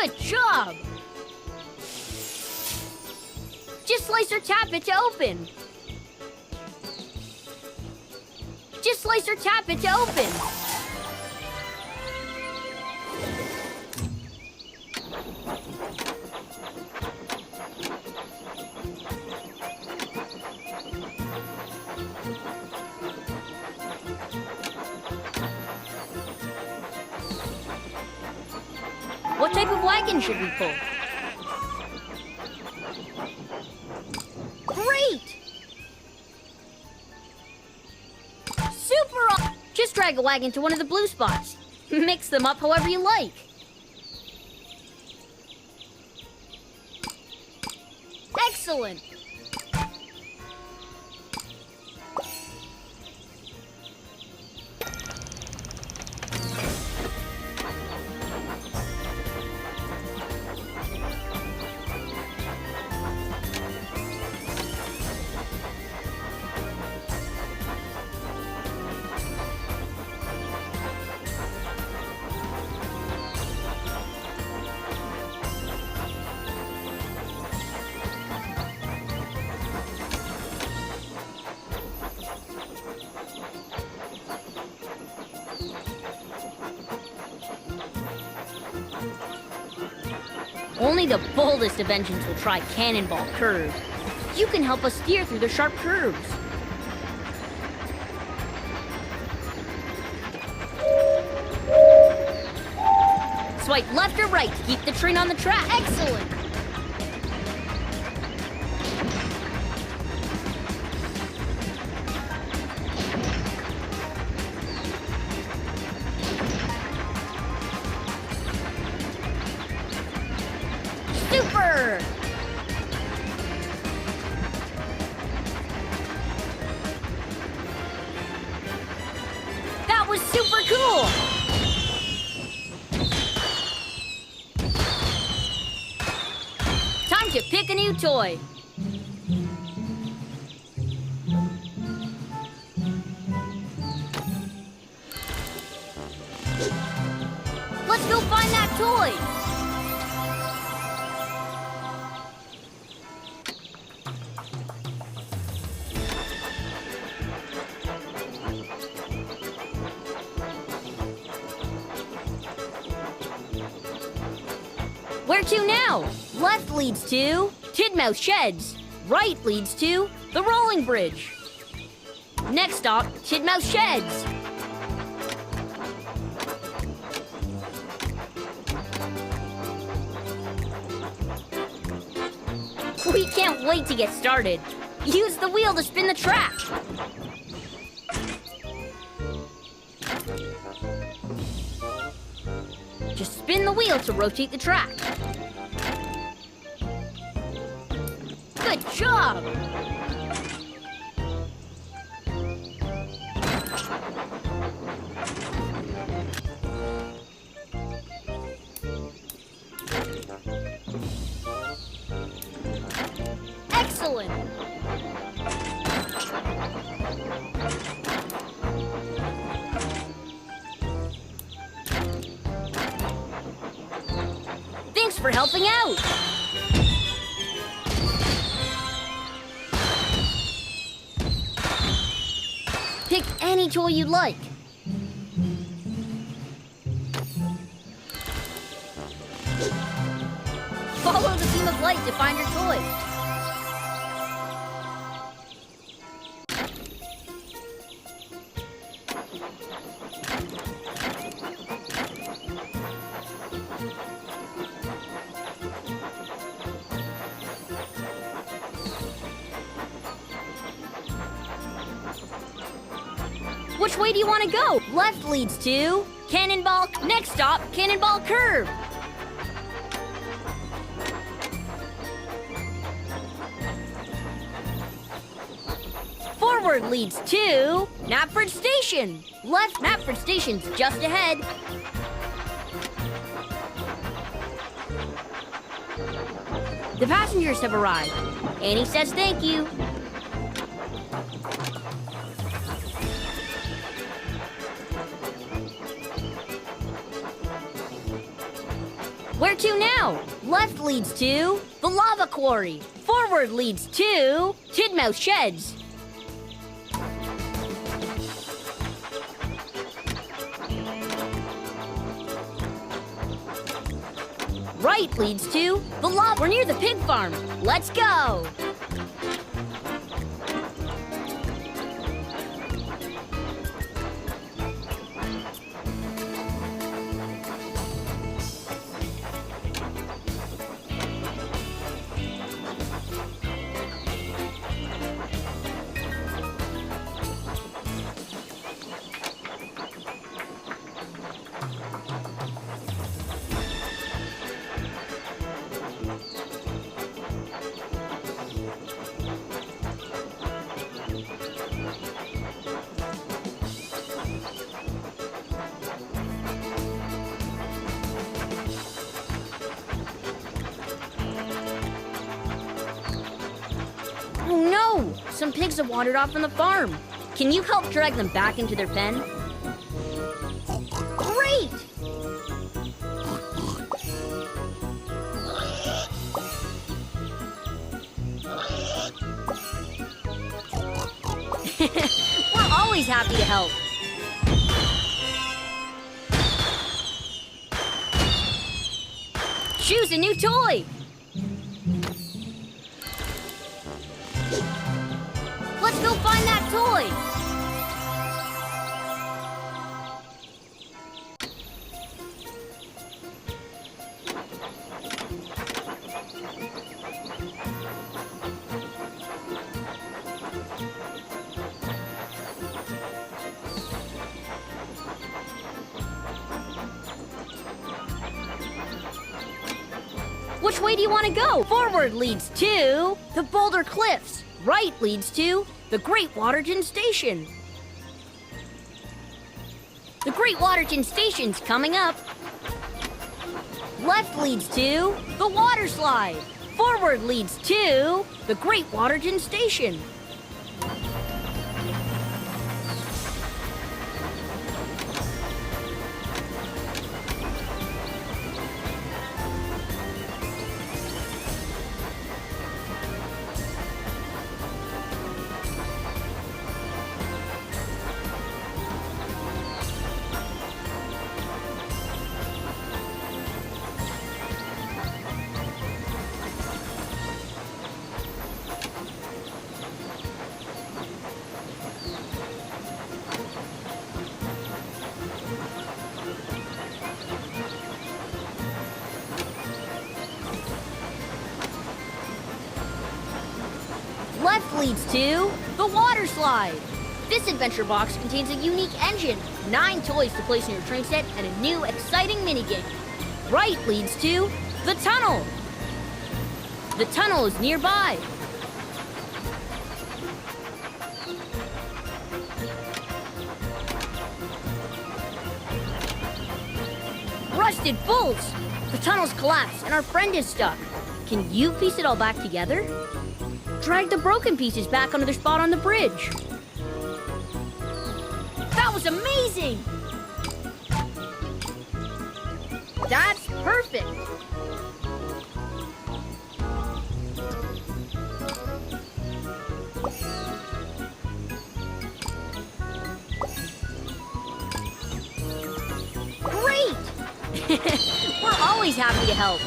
Good job! Just slice or tap it to open. Just slice or tap it to open. What type of wagon should we pull? Great! Super! Just drag a wagon to one of the blue spots. Mix them up however you like. Excellent! Only the boldest of engines will try cannonball curves. You can help us steer through the sharp curves. Swipe left or right to keep the train on the track. Excellent! Super! That was super cool! Time to pick a new toy. Let's go find that toy! Where to now? Left leads to Tidmouth Sheds. Right leads to the Rolling Bridge. Next stop, Tidmouth Sheds. We can't wait to get started. Use the wheel to spin the track. Just spin the wheel to rotate the track. Good job! Excellent! Thanks for helping out! Pick any toy you'd like. Follow the beam of light to find your toy. Which way do you want to go? Left leads to Cannonball. Next stop, Cannonball Curve. Forward leads to Knapford Station. Left, Knapford Station's just ahead. The passengers have arrived. Annie says thank you. Where to now? Left leads to the lava quarry. Forward leads to Tidmouth Sheds. Right leads to the lava. We're near the pig farm. Let's go. Oh no! Some pigs have wandered off from the farm. Can you help drag them back into their pen? Great! We're always happy to help. Choose a new toy! Let's go find that toy! Which way do you want to go? Forward leads to the Boulder Cliffs. Right leads to the Great Waterton Station. The Great Waterton Station's coming up. Left leads to the water slide. Forward leads to the Great Waterton Station. Left leads to the water slide. This adventure box contains a unique engine, 9 toys to place in your train set, and a new exciting minigame. Right leads to the tunnel. The tunnel is nearby. Rusted bolts! The tunnel's collapsed and our friend is stuck. Can you piece it all back together? Drag the broken pieces back onto their spot on the bridge. That was amazing! That's perfect! Great! We're always happy to help.